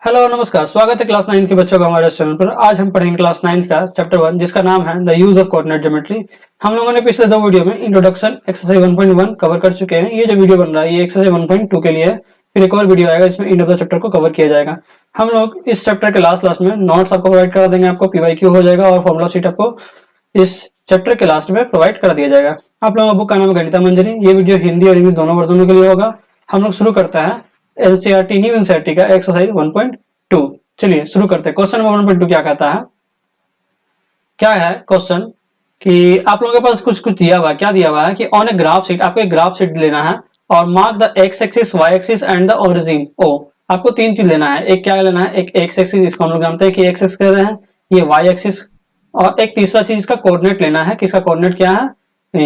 Hello नमस्कार, स्वागत है क्लास 9 के बच्चों का हमारे चैनल पर। आज हम पढ़ेंगे क्लास 9 का चैप्टर 1 जिसका नाम है the use of coordinate geometry. हम लोगों ने पिछले दो वीडियो में इंट्रोडक्शन एक्सरसाइज 1.1 कवर कर चुके हैं। ये जो वीडियो बन रहा है ये एक्सरसाइज 1.2 के लिए है। फिर एक और वीडियो आएगा इसमें एंड ऑफ द चैप्टर को कवर किया जाएगा। हम लोग इस चैप्टर के लास्ट में नोट्स आपको प्रोवाइड करा देंगे, आपको PYQ हो जाएगा और फॉर्मुला शीट आपको इस चैप्टर के लास्ट में प्रोवाइड कर दिया जाएगा। आप लोगों का बुक का नाम है गणिता मंजरी। ये वीडियो हिंदी और इंग्लिश दोनों वर्जनों के लिए होगा। हम लोग शुरू करते हैं एनसीईआरटी न्यू एनसीईआरटी का एक्सरसाइज 1.2। चलिए शुरू करते हैं। क्वेश्चन नंबर 1.2 क्या कहता है? क्या है क्वेश्चन कि आप लोगों के पास कुछ कुछ दिया हुआ है। क्या दिया हुआ है कि ऑन ए ग्राफ शीट, आपको एक ग्राफ शीट लेना है और mark the X axis, Y axis and the origin O. आपको तीन चीज लेना है। एक क्या लेना है? एक एक्स एक्सिस, इसको हम लोग जानते हैं कि एक्स एक्सिस कह रहे हैं, ये वाई एक्सिस, और एक तीसरा चीज इसका कोऑर्डिनेट लेना है। किसका कोऑर्डिनेट क्या है?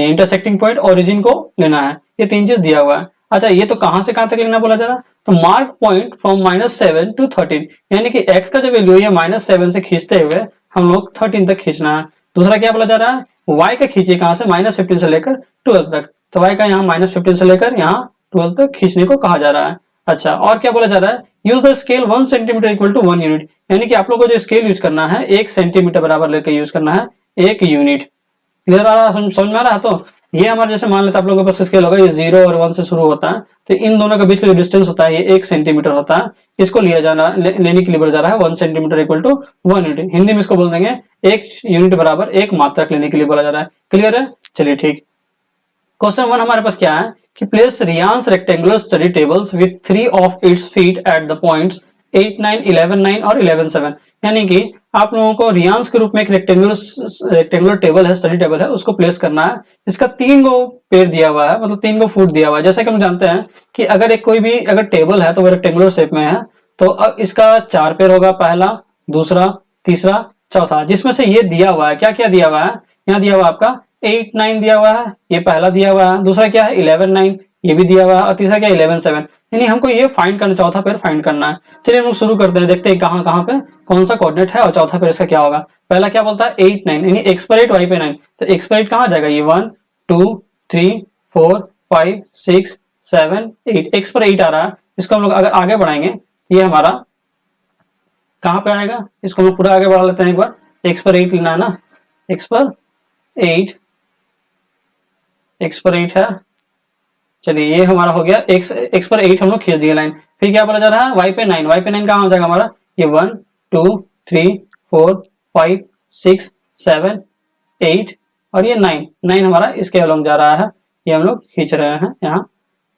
इंटरसेक्टिंग पॉइंट ओरिजिन को लेना है। ये तीन चीज दिया हुआ है। अच्छा, ये तो कहां से कहां तक लेना बोला जा रहा है? तो मार्क पॉइंट फ्रॉम -7 to 13, यानी कि x का जो वैल्यू है -7 से खींचते हुए हम लोग 13 तक खींचना है। दूसरा क्या बोला जा रहा है? y का खींचिए कहां से? -15 से लेकर 12 तक। तो y का यहाँ -15 से लेकर यहाँ 12 तक खींचने को कहा जा रहा है। अच्छा, और क्या बोला जा रहा है? Use the scale 1 centimetre equal to 1 unit, यानी कि आप लोग को जो स्केल यूज करना है 1 सेंटीमीटर बराबर लेकर यूज करना है 1 यूनिट। क्लियर आ रहा? समझ में आ रहा है? तो ये हमारे जैसे मान लेते आप लोगों के पास स्केल होगा, ये 0 और 1 से शुरू होता है, तो इन दोनों के बीच का जो डिस्टेंस होता है ये 1 सेंटीमीटर होता है। इसको लिया जाना लेने के लिए बोला जा रहा है 1 centimetre equal to 1 unit. Hindi में इसको बोल देंगे 1 यूनिट बराबर 1 मात्रक लेने के लिए बोला जा रहा है। क्लियर है? चलिए ठीक। क्वेश्चन 1 हमारे पास क्या है कि place Ryan's rectangular study tables with 3 of its feet at the points 8, 9, 11, 9 और 11, 7। यानी कि आप लोगों को रियांस के रूप में एक रेक्टेंगुलर टेबल है, स्टडी टेबल है, उसको प्लेस करना है। इसका 3 गो पेड़ दिया हुआ है, मतलब 3 गो फुट दिया हुआ है। जैसे कि हम जानते हैं कि अगर एक कोई भी अगर टेबल है तो वो रेक्टेंगुलर शेप में है, तो इसका 4 पेड़ होगा, पहला, दूसरा, तीसरा, चौथा, जिसमें से ये दिया हुआ है। क्या क्या दिया हुआ है? यहाँ दिया हुआ है आपका 8, 9 दिया हुआ है, ये पहला दिया हुआ है। दूसरा क्या है? 11, 9, ये भी दिया हुआ है। और तीसरा क्या? 11, 7। यानी हमको ये फाइंड करना, चौथा पेड़ फाइंड करना है। चलिए हम लोग शुरू करते हैं, देखते हैं कहाँ कहाँ पे कौन सा कोऑर्डिनेट है और चौथा पेड़ इसका क्या होगा। पहला क्या बोलता है? 8, 9, यानी एक्स पर 8 वाई पे 9। तो एक्स पर 8 कहाँ जाएगा? ये 1, 2, 3, 4, 5, 6, 7, 8। एक्स पर 8 आ रहा है। इसको हम लोग अगर आगे बढ़ाएंगे, ये हमारा कहाँ पे आएगा? इसको हम पूरा आगे बढ़ा लेते हैं एक बार। एक्स पर 8 लेना है ना, एक्स पर 8, एक्स पर 8 है। चलिए ये हमारा हो गया एक्स पर 8 हम लोग खींच दिए लाइन। फिर क्या बोला जा रहा है? वाई पे 9। वाई पे 9 कहाँ हो जाएगा हमारा? ये 1, 2, 3, 4, 5, 6, 7, 8 और ये 9। 9 हमारा इसके अलोंग जा रहा है। ये हम लोग खींच रहे हैं यहाँ।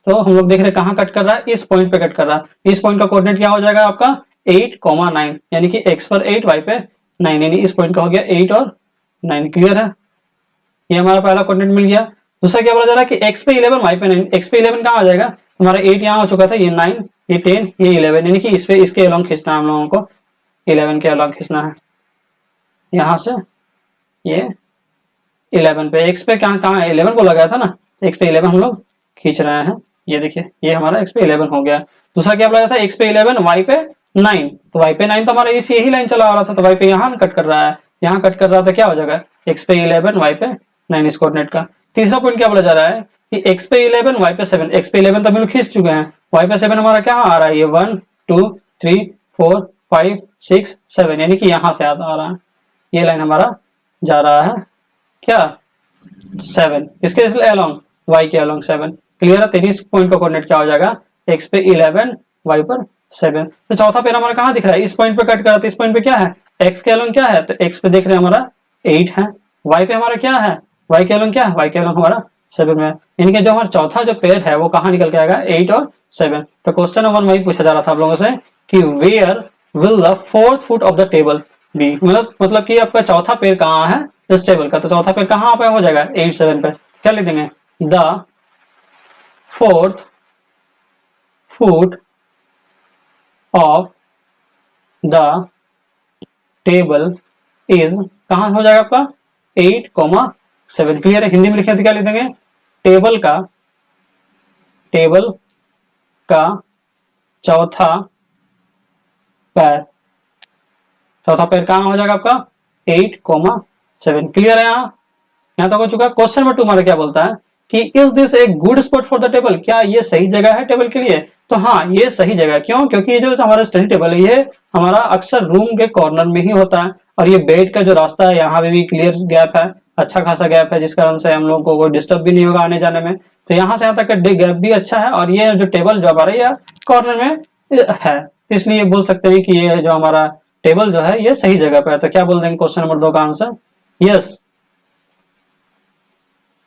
तो हम लोग देख रहे हैं कहाँ कट कर रहा है? इस पॉइंट पे कट कर रहा है। इस पॉइंट का कोऑर्डिनेट क्या हो जाएगा आपका? 8, 9, यानी कि एक्स पर 8 वाई पे 9, यानी इस पॉइंट का हो गया 8 और 9। क्लियर है? ये हमारा पहला कोऑर्डिनेट मिल गया। दूसरा क्या बोला जा रहा है कि x पे 11 y पे 9। x पे 11 कहाँ आ जाएगा? हमारा 8 यहाँ हो चुका था, ये 9, ये 10, ये 11, यानी कि इस पे इसके अलोंग खींचना है हम लोगों को। 11 के अलोंग खींचना है यहाँ से। ये 11 पे, x पे कहाँ कहाँ है? 11 बोला गया था ना, x पे 11 हम लोग खींच रहे हैं। ये देखिए ये हमारा x पे 11 हो गया। दूसरा क्या बोला था? x पे 11 y पे 9। तो y पे 9 तो हमारा इस यही लाइन चला आ रहा था, तो y पे यहाँ कट कर रहा है, यहाँ कट कर रहा था। क्या हो जाएगा? x पे 11 y पे 9 इस कोऑर्डिनेट का। तीसरा पॉइंट क्या बोला जा रहा है कि x पे 11 y पे 7। x पे 11 तो हम लोग खींच चुके हैं, y पे 7 हमारा क्या आ रहा है? ये 1, 2, 3, 4, 5, 6, 7, यानी कि यहाँ से आ रहा है। ये लाइन हमारा जा रहा है क्या? 7। इसके अलोंग, y के अलोंग 7। क्लियर है? तो इस पॉइंट का कोऑर्डिनेट क्या हो जाएगा? x पे 11 y पर 7। तो चौथा पेड़ हमारा कहाँ दिख रहा है? इस पॉइंट पे कट करा, तो इस पॉइंट पे क्या है? x के अलोंग क्या है? तो x पे देख रहे हैं हमारा 8 है। y पे हमारा क्या है? y के अलोंग क्या है? y के अलोंग हमारा 7 में है। यानी कि जो हमारा चौथा जो पेड़ है वो कहाँ निकल के आएगा? 8 और 7। तो क्वेश्चन नंबर 1 वही पूछा जा रहा था आप लोगों से कि where will the fourth foot of the table be. मतलब कि आपका चौथा पेड़ कहाँ है इस टेबल का? तो चौथा पेड़ कहाँ पे हो जाएगा? 8, 7 पे। क्या लिख देंगे? The fourth foot of the table is, कहाँ हो जाएगा आपका? 8, 7। क्लियर है? हिंदी में लिखे तो क्या लिख देंगे? टेबल का चौथा पैर। चौथा पैर कहाँ हो जाएगा आपका? 8, 7। क्लियर है? यहाँ तक हो चुका। क्वेश्चन नंबर 2 हमारा क्या बोलता है कि is this a good spot for the table? क्या ये सही जगह है टेबल के लिए? तो हाँ, ये सही जगह है। क्यों? क्योंकि ये जो हमारा स्टडी टेबल है, ये हमारा अक्सर रूम के कॉर्नर में ही होता है, और ये बेड का जो रास्ता है यहाँ पे भी क्लियर गैप है, अच्छा खासा गैप है, जिस कारण से हम लोगों को कोई डिस्टर्ब भी नहीं होगा आने जाने में। तो यहाँ से यहाँ तक का गैप भी अच्छा है, और ये जो टेबल जो हमारा ये कॉर्नर में है, इसलिए बोल सकते हैं कि ये जो हमारा टेबल जो है ये सही जगह पे है। तो क्या बोल देंगे क्वेश्चन नंबर 2 का answer? Yes,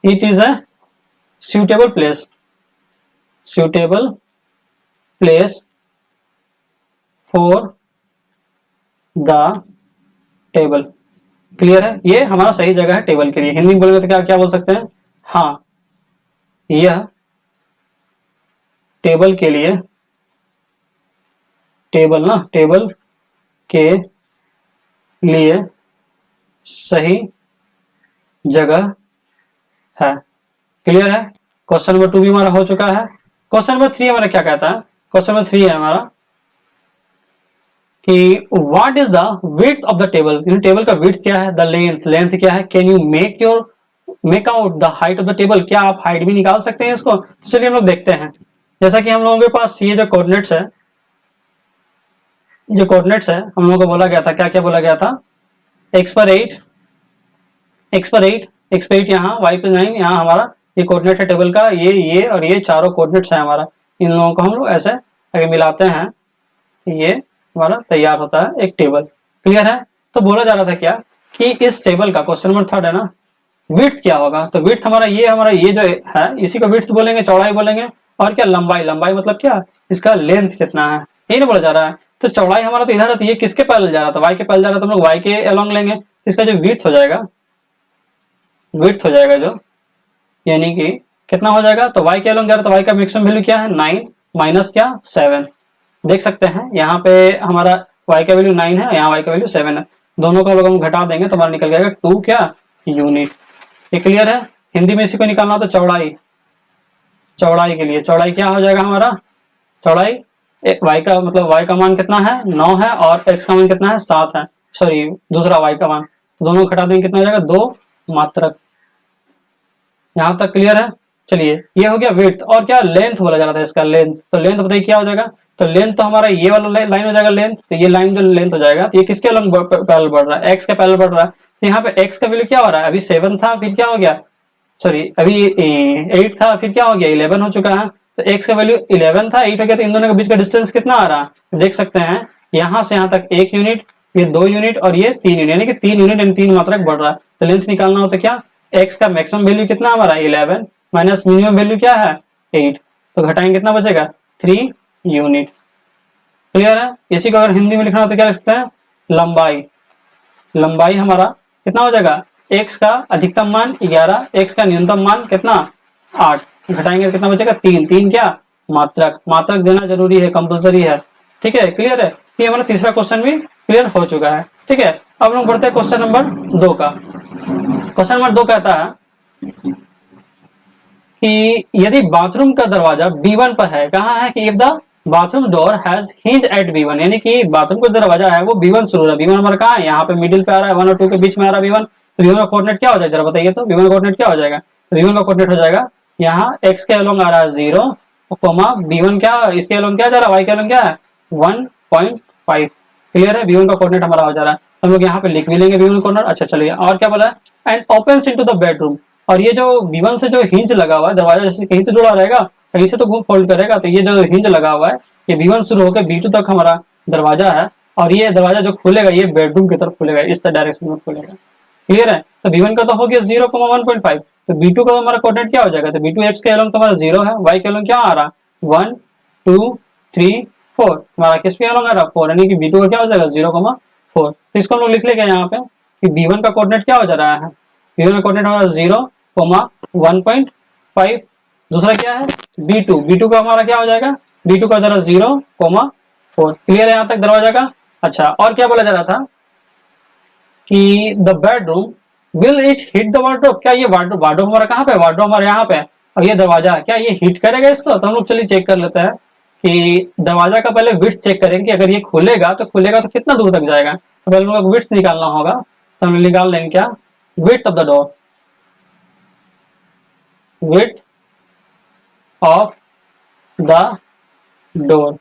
it is a suitable place for the table। Clear है? ये हमारा सही जगह है टेबल के लिए। हिंदी में बोलेंगे तो क्या क्या बोल सकते हैं? हाँ, यह टेबल के लिए, टेबल के लिए सही जगह है। क्लियर है? क्वेश्चन नंबर 2 भी हमारा हो चुका है। क्वेश्चन नंबर 3 हमारा क्या कहता है? क्वेश्चन नंबर 3 है हमारा कि what is the width of the table. Table का विड्थ क्या है? द लेंथ क्या है? Can you make out the height of the table. क्या आप हाइट भी निकाल सकते हैं इसको? तो चलिए हम लोग देखते हैं। जैसा कि हम लोगों के पास ये जो कोऑर्डिनेट्स है, हम लोगों को बोला गया था, क्या क्या बोला गया था? x पर 8, x पर 8 यहाँ, y पर 9, यहाँ हमारा ये कोऑर्डिनेट है टेबल का, ये और ये चारों कोऑर्डिनेट्स है हमारा। इन लोगों को हम लोग ऐसे अगर मिलाते हैं, ये हमारा तैयार होता है एक टेबल। क्लियर है? तो बोला जा रहा था क्या कि इस टेबल का, क्वेश्चन नंबर 3 है ना, विड्थ क्या होगा? तो विड्थ हमारा ये जो है, इसी को विड्थ बोलेंगे, चौड़ाई बोलेंगे। और क्या? लंबाई मतलब क्या? इसका लेंथ कितना है, यही ना बोला जा रहा है। तो चौड़ाई हमारा तो इधर है, तो ये किसके पैरेलल जा रहा था? y के पैरेलल जा रहा था, हम लोग y के अलोंग लेंगे। इसका जो विड्थ हो जाएगा जो, यानी कि कितना हो जाएगा? तो y के अलोंग जा रहा था, y का मैक्सिमम वैल्यू क्या है? 9 माइनस क्या? 7। देख सकते हैं यहाँ पे हमारा y का वैल्यू 9 है, यहाँ y का वैल्यू 7 है। दोनों को लोग हम घटा देंगे तो हमारा निकल जाएगा 2 क्या? यूनिट। ये क्लियर है? हिंदी में इसी को निकालना हो तो चौड़ाई के लिए, चौड़ाई क्या हो जाएगा हमारा? चौड़ाई y का मतलब y का मान कितना है? 9 है, और x का मान कितना है? 7 है। सॉरी, दूसरा y का मान, दोनों घटा देंगे कितना हो जाएगा? 2 मात्रक। यहाँ तक क्लियर है? चलिए, ये हो गया विड्थ। और क्या? लेंथ बोला जा रहा था इसका, लेंथ। तो लेंथ बताइए क्या हो जाएगा? तो लेंथ तो हमारा ये वाला लाइन हो जाएगा लेंथ। तो ये लाइन जो लेंथ हो जाएगा, तो ये किसके अलग पैरेलल बढ़ रहा है? x के पैरेलल बढ़ रहा है। तो यहाँ पे x का वैल्यू क्या हो रहा है? अभी 7 था, फिर क्या हो गया? सॉरी, अभी 8 था, फिर क्या हो गया? 11 हो चुका है। तो x का वैल्यू 11 था, 8 हो गया। तो इन दोनों के बीच का डिस्टेंस कितना आ रहा है? देख सकते हैं, यहाँ से यहाँ तक 1 यूनिट, ये 2 यूनिट, और ये 3 यूनिट, यानी कि 3 यूनिट यानी 3 मात्रक बढ़ रहा है। तो लेंथ निकालना हो तो क्या? x का मैक्सिमम वैल्यू कितना हमारा? 11 माइनस मिनिमम वैल्यू क्या है? 8। तो घटाएंगे कितना बचेगा? 3 यूनिट। क्लियर है? इसी को अगर हिंदी में लिखना हो तो क्या लिख सकते हैं? लंबाई हमारा कितना हो जाएगा? x का अधिकतम मान 11, x का न्यूनतम मान कितना? 8। घटाएंगे तो कितना बचेगा? 3 क्या? मात्रक देना जरूरी है, कंपलसरी है। ठीक है? क्लियर है? ये हमारा तीसरा क्वेश्चन भी क्लियर हो चुका है। ठीक है, अब लोग बढ़ते हैं क्वेश्चन नंबर 2 का। क्वेश्चन नंबर 2 कहता है कि यदि बाथरूम का दरवाजा B1 पर है, कहाँ है? कि if the bathroom door has hinge at B1, यानी कि बाथरूम का दरवाजा है वो B1 शुरू है। B1 हमारा कहाँ है? यहाँ पे मिडिल पे आ रहा है, 1 और 2 के बीच में आ रहा है B1। तो B1 का कोऑर्डिनेट क्या हो जाएगा जरा बताइए तो? B1 का कोऑर्डिनेट क्या हो जाएगा? B1 का कोऑर्डिनेट हो जाएगा, यहाँ x के अलोंग आ रहा है 0, B1 क्या, इसके अलोंग क्या जा रहा है? y के अलोंग क्या है? 1.5। क्लियर है? B1 का कोऑर्डिनेट हमारा हो जा रहा है। हम लोग यहाँ पे लिख भी लेंगे B1 कोऑर्डिनेट। अच्छा चलिए, और क्या बोला है? And opens into the bedroom. और ये जो B1 से जो हिंज लगा हुआ है, दरवाजा जैसे कहीं तो जुड़ा रहेगा, कहीं से तो घूम फोल्ड करेगा। तो ये जो हिंज लगा हुआ है, ये B1 शुरू होकर B2 तक हमारा दरवाजा है, और ये दरवाजा जो खुलेगा ये बेडरूम की तरफ खुलेगा, इस डायरेक्शन में खुलेगा। क्लियर है? तो B1 का तो हो गया 0, 1.5। तो B2 का हमारा कोऑर्डिनेट क्या हो जाएगा? तो B2 x के अलोंग तो हमारा 0 है, y के अलोंग क्या आ रहा है? 1 2 3 4। हमारा किस पे अलोंग आ रहा है? 4, यानी कि B2 का क्या हो जाएगा? 0,4। तो इसको हम लोग लिख लेंगे यहाँ पे कि B1 का कोऑर्डिनेट क्या हो जा रहा है? B1 का कोऑर्डिनेट हमारा 0, 1.5। दूसरा क्या है? B2 का हमारा क्या हो जाएगा? B2 का जरा 0,4। क्लियर है यहाँ तक दरवाजा का? अच्छा, और क्या बोला जा रहा था कि the bedroom will it hit the wardrobe. क्या ये वार्डरोब हमारा कहाँ पे? वार्डरोब हमारे यहाँ पे, और ये दरवाजा क्या ये हिट करेगा इसको? तो हम लोग चलिए चेक कर लेते हैं कि दरवाजा का पहले विड्थ चेक करेंगे कि अगर ये खुलेगा तो कितना दूर तक जाएगा। तो पहले हम लोग विड्थ निकालना होगा, तो हम निकाल लेंगे क्या? Width of the door, width of the door.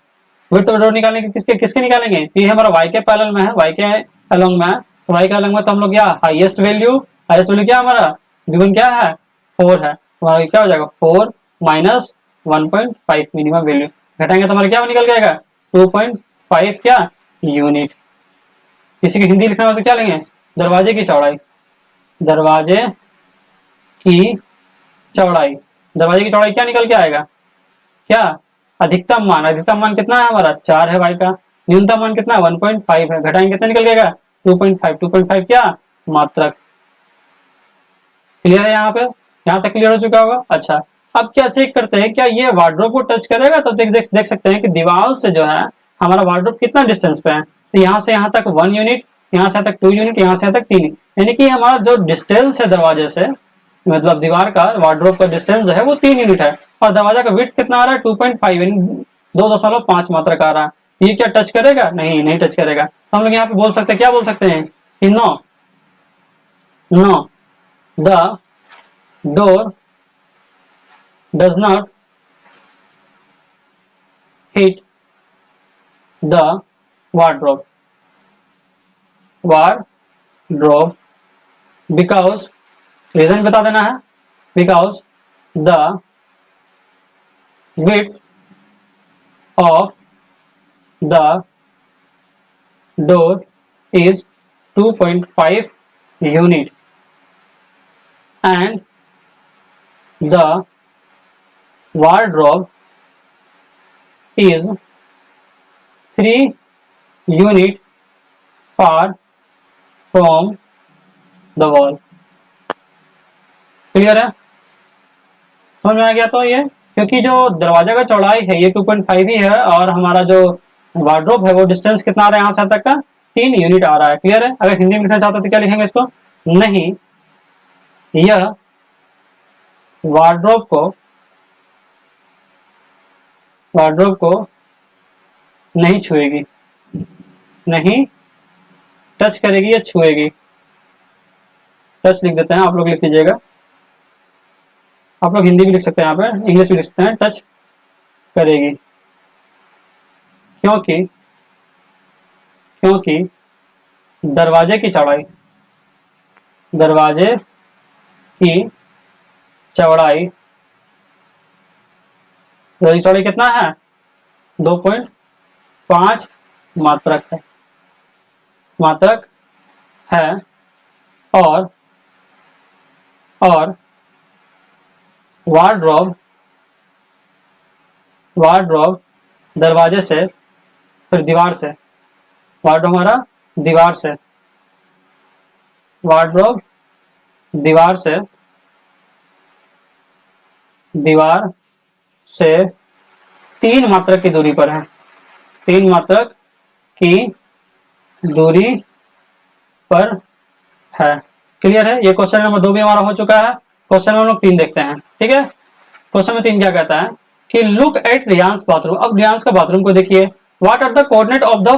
Width of door निकालने के किसके किसके निकालेंगे, ये हमारा वाई के पैरेलल में है, वाई के अलोंग में है, तो वाई के अलोंग में तो हम लोग क्या हाईएस्ट वैल्यू क्या हमारा गिवन क्या है 4 है, तो हमारा क्या हो जाएगा 4 माइनस 1.5 मिनिमम वैल्यू, घटाएंगे तो हमारा क्या निकल जाएगा 2.5 क्या यूनिट। किसी की हिंदी लिखना हो तो क्या लेंगे, दरवाजे की चौड़ाई, दरवाजे की चौड़ाई, दरवाजे की चौड़ाई क्या निकल के आएगा, क्या अधिकतम मान कितना है हमारा 4 है वाई का, न्यूनतम मान कितना 1.5 है, घटाएंगे कितना निकल जाएगा 2.5 क्या मात्रक। क्लियर है यहाँ पे, यहाँ तक क्लियर हो चुका होगा। अच्छा अब क्या चेक करते हैं, क्या ये वार्डरोब को टच करेगा, तो देख सकते हैं कि दीवार से जो है हमारा वार्डरोब कितना डिस्टेंस पे है, तो यहाँ से यहाँ तक 1 यूनिट, यहाँ से यहाँ तक 2 यूनिट, यहाँ से यहाँ तक 3, यानी कि हमारा जो डिस्टेंस है दरवाजे से, मतलब दीवार का वार्डरोब का डिस्टेंस जो है वो 3 यूनिट है, और दरवाजा का विड्थ कितना आ रहा है 2.5 यानी 2.5 मात्रक आ रहा है, ये क्या टच करेगा, नहीं टच करेगा। तो हम लोग यहाँ पे बोल सकते हैं, क्या बोल सकते हैं कि no the door does not hit the wardrobe because reason बता देना है, because the width of the door is 2.5 unit and the wardrobe is 3 unit far from the wall। Clear है, समझ में आ गया। तो ये क्योंकि जो दरवाजा का चौड़ाई है ये 2.5 ही है, और हमारा जो वार्डरोब है वो डिस्टेंस कितना आ रहा है यहाँ से तक का 3 यूनिट आ रहा है। क्लियर है, अगर हिंदी में लिखना चाहते तो क्या लिखेंगे इसको, नहीं यह वार्डरोब को नहीं छुएगी, नहीं टच करेगी या छुएगी, टच लिख देते हैं, आप लोग लिख लीजिएगा, आप लोग हिंदी भी लिख सकते हैं, यहाँ पे इंग्लिश भी लिख सकते हैं, टच करेगी, क्योंकि दरवाजे की चौड़ाई चौड़ाई कितना है 2.5 मात्रक है, और वार्डरोब दरवाजे से फिर दीवार से, वार्डरोब हमारा दीवार से 3 मात्रक की दूरी पर है, 3 मात्रक की दूरी पर है। क्लियर है, ये क्वेश्चन नंबर 2 भी हमारा हो चुका है। क्वेश्चन नंबर 3 देखते हैं, ठीक है। क्वेश्चन नंबर 3 क्या कहता है कि लुक एट रियांस बाथरूम। अब रियांस का बाथरूम को देखिए, what are the coordinate of the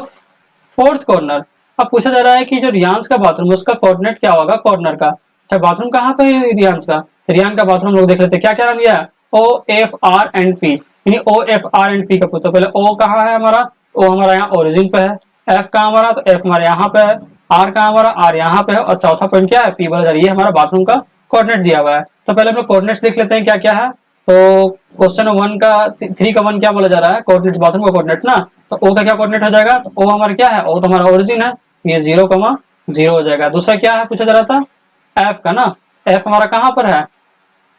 4th corner. अब पूछा जा रहा है कि जो रियांस का बाथरूम है उसका कोऑर्डिनेट क्या होगा कॉर्नर का। अच्छा बाथरूम कहाँ पे है रियांस का, रियांस का बाथरूम लोग देख लेते हैं, क्या क्या नाम दिया है OFR&P, यानी OFR&P का पूछो। पहले O कहाँ है हमारा, O हमारा यहाँ ओरिजिन पे है, F कहाँ हमारा, तो F हमारे यहाँ पे है, R कहाँ हमारा, R यहाँ पे है, और चौथा पॉइंट क्या है P बोला जा रहा है, ये हमारा बाथरूम का कोऑर्डिनेट दिया हुआ है। तो पहले हम लोग कोऑर्डिनेट्स देख लेते हैं क्या क्या है। तो क्वेश्चन 1 का 3 का 1 क्या बोला जा रहा है, कोऑर्डिनेट बाथरूम का कोऑर्डिनेट ना, तो O का क्या कोऑर्डिनेट हो जाएगा, तो O हमारा क्या है, O तो हमारा ओरिजिन है, ये 0,0 हो जाएगा। दूसरा क्या है पूछा जा रहा था F का ना, F हमारा कहाँ पर है,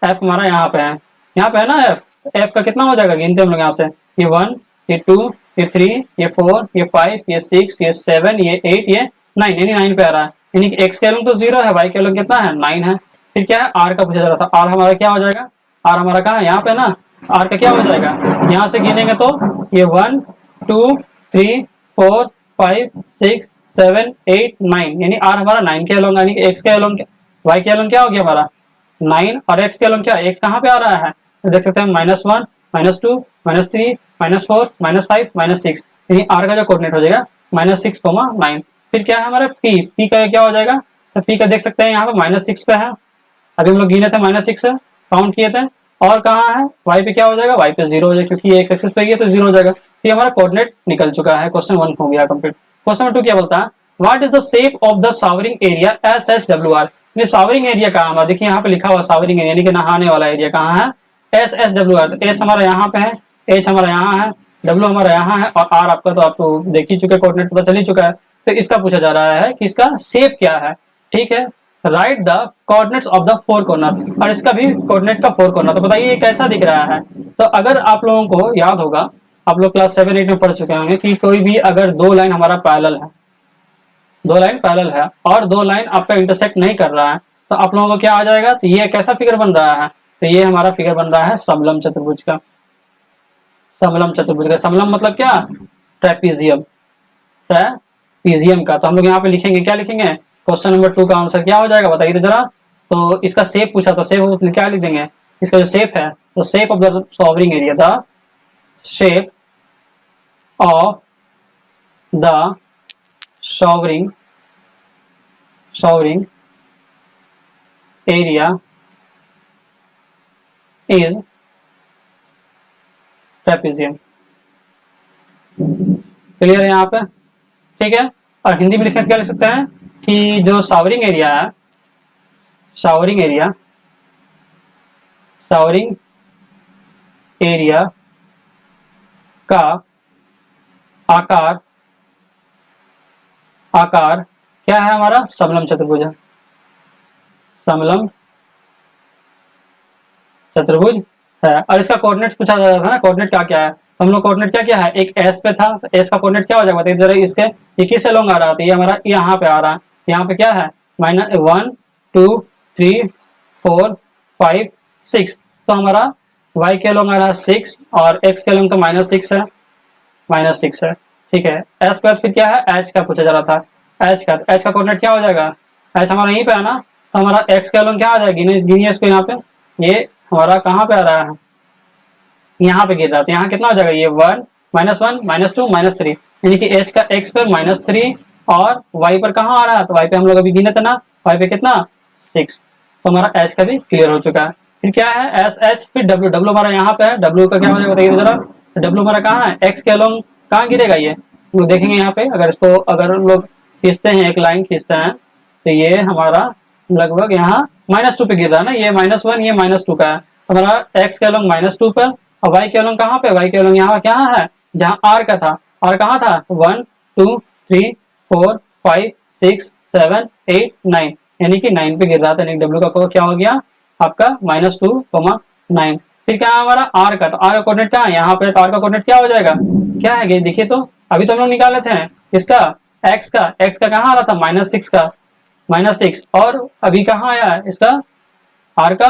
F हमारा यहाँ पे है, यहाँ पे है ना F का कितना हो जाएगा, गिनते हम लोग यहाँ से, ये 1, ये 2, ये 3, ये 4, ये 5, ये 6, ये 7, ये 8, ये 9, यानी 9 पे आ रहा है, यानी कि x का एलॉन्ग तो 0 है, y का एलॉन्ग कितना है 9 है। फिर क्या है r का पूछा जा रहा था, r हमारा क्या हो जाएगा, r हमारा कहाँ है यहाँ पे ना, r का क्या हो जाएगा, यहाँ से गिनेंगे तो ये 1, 2, 3, 4, 5, 6, 7, 8, 9, यानी r हमारा 9 के एलॉन्ग, यानी x का एलॉन्ग y के एलॉन्ग क्या हो गया हमारा 9, और x के एलॉन्ग क्या, x कहाँ पे आ रहा है, तो देख सकते हैं -1, -2, -3, -4, -5, -6, यानी r का जो कोऑर्डिनेट हो जाएगा -6, 9। फिर क्या है हमारा p का क्या हो जाएगा, तो p का देख सकते हैं यहाँ पे -6 पे है, अभी हम लोग गिने थे -6 काउंट किए थे, और कहाँ है y पे क्या हो जाएगा, y पे 0 हो जाएगा क्योंकि ये x एक्सिस पे है तो 0 हो जाएगा। ये हमारा कोऑर्डिनेट निकल चुका है। क्वेश्चन 1 हो गया कंप्लीट। क्वेश्चन 2 क्या बोलता है, what is the shape of the showering area SSWR। ये शावरिंग एरिया कहाँ है, देखिए यहाँ पे लिखा हुआ शावरिंग एरिया यानी कि नहाने वाला एरिया कहाँ है, SSWR। तो S हमारा यहाँ पे है, H हमारा यहाँ है, W हमारा यहाँ है और R आपका तो आपको देख ही चुके, कोऑर्डिनेट पता चल ही चुका है। तो इसका पूछा जा रहा है कि इसका शेप क्या है। ठीक है, right the coordinates of the four corner, और इसका भी कोऑर्डिनेट का फोर कॉर्नर। तो बताइए ये कैसा दिख रहा है। तो अगर आप लोगों को याद होगा, आप लोग क्लास 7-8 में पढ़ चुके होंगे कि कोई भी अगर दो लाइन हमारा पैरेलल है, दो लाइन पैरेलल है और दो लाइन आपका इंटरसेक्ट नहीं कर रहा है, तो आप लोगों को क्या आ जाएगा, तो ये कैसा फिगर बन रहा है, तो ये हमारा फिगर बन रहा है समलम चतुर्भुज का। समलम चतुर्भुज का, समलम मतलब क्या, ट्रेपीजियम, ट्रेपीजियम का। तो हम लोग यहाँ पे लिखेंगे, क्या लिखेंगे, क्वेश्चन नंबर 2 का आंसर क्या हो जाएगा बताइए तो जरा। तो इसका शेप पूछा, तो शेप क्या लिख देंगे, इसका जो शेप है, तो shape of the showering area, the shape of the showering area is trapezium. Clear है यहाँ पे, ठीक है। और हिंदी में लिखने क्या लिख सकते हैं कि जो शावरिंग एरिया है, शावरिंग एरिया का आकार क्या है हमारा, समलम चतुर्भुज है, समलम चतुर्भुज है। और इसका कोऑर्डिनेट पूछा जा रहा था ना, कोऑर्डिनेट क्या क्या है, तो हम लोग कोऑर्डिनेट क्या क्या है, एक एस पे था, तो एस का कोऑर्डिनेट क्या हो जाएगा बताइए जरा। इसके ये किस अलोंग आ रहा था, ये हमारा यहाँ पे आ रहा है, यहाँ पे क्या है, -1 2 3 4 5 6। तो हमारा y के अलोंग आ रहा है 6 और x के अलोंग तो -6 है, -6 है, ठीक है। s के बाद फिर क्या है, h का पूछा जा रहा था, h का कोऑर्डिनेट क्या हो जाएगा, h हमारा यहीं पे है ना, तो हमारा x के अलोंग क्या आ जाएगा, गिनिए इसको यहाँ पे, ये हमारा कहाँ पे आ रहा है, यहाँ पे गिर रहा है, तो यहाँ कितना हो जाएगा, ये 1 -1 -2 -3, यानी कि h का x पर -3 और y पर कहाँ आ रहा है, तो y पे हम लोग अभी गिने थे ना, y पे कितना 6। तो हमारा h का भी क्लियर हो चुका है। फिर क्या है, एस एच, फिर डब्ल्यू, डब्ल्यू हमारा यहाँ पे है, डब्ल्यू का क्या हो जाएगा बताइए जरा। डब्ल्यू हमारा कहाँ है, एक्स के अलोंग कहाँ गिरेगा, ये हम लोग देखेंगे यहाँ पे। अगर इसको अगर हम लोग खींचते हैं, एक लाइन खींचते हैं, तो ये हमारा लगभग यहाँ -2 पे गिर रहा है ना, ये -1 ये -2 का है। हमारा एक्स के अलोंग -2 पर और वाई के अलोंग कहाँ पे, वाई के अलोंग यहाँ क्या है, जहाँ आर का था, आर कहाँ था, 1 2 3 4 5 6 7 8 9, यानी कि 9 पे गिर रहा था, यानी डब्ल्यू का क्या हो गया आपका -2,9। फिर क्या है हमारा आर का, तो आर का कोऑर्डिनेट क्या है यहाँ पे, तो आर का कोऑर्डिनेट क्या हो जाएगा, क्या है देखिए, तो अभी तो हम लोग निकाले थे इसका एक्स का कहाँ आ रहा था, -6 का, -6, और अभी कहाँ आया इसका आर का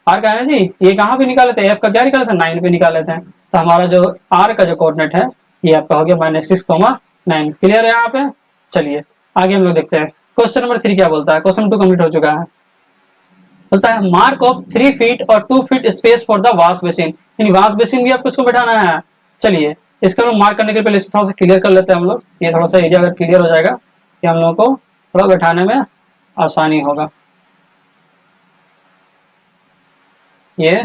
है ना जी, ये कहाँ पे निकाले थे, एफ का क्या निकाले थे, 9 पे निकाले थे। तो हमारा जो आर का जो कोऑर्डिनेट है ये आपका हो गया -6,9। क्लियर है यहाँ पे। चलिए आगे हम लोग देखते हैं, क्वेश्चन नंबर 3 क्या बोलता है। क्वेश्चन 2 कंप्लीट हो चुका है, बोलता है मार्क ऑफ 3 फीट और 2 feet space for the wash basin, यानी वॉश बेसिन भी आपको इसको बैठाना है। चलिए इसका हम मार्क करने के पहले थोड़ा सा क्लियर कर लेते हैं हम लोग, ये थोड़ा सा एरिया अगर क्लियर हो जाएगा कि हम लोगों को थोड़ा बैठाने में आसानी होगा। ये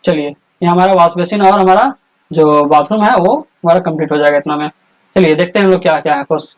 चलिए ये हमारा वॉश बेसिन और हमारा जो बाथरूम है वो हमारा कंप्लीट हो जाएगा इतना में। चलिए देखते हैं हम लोग क्या क्या है कुछ।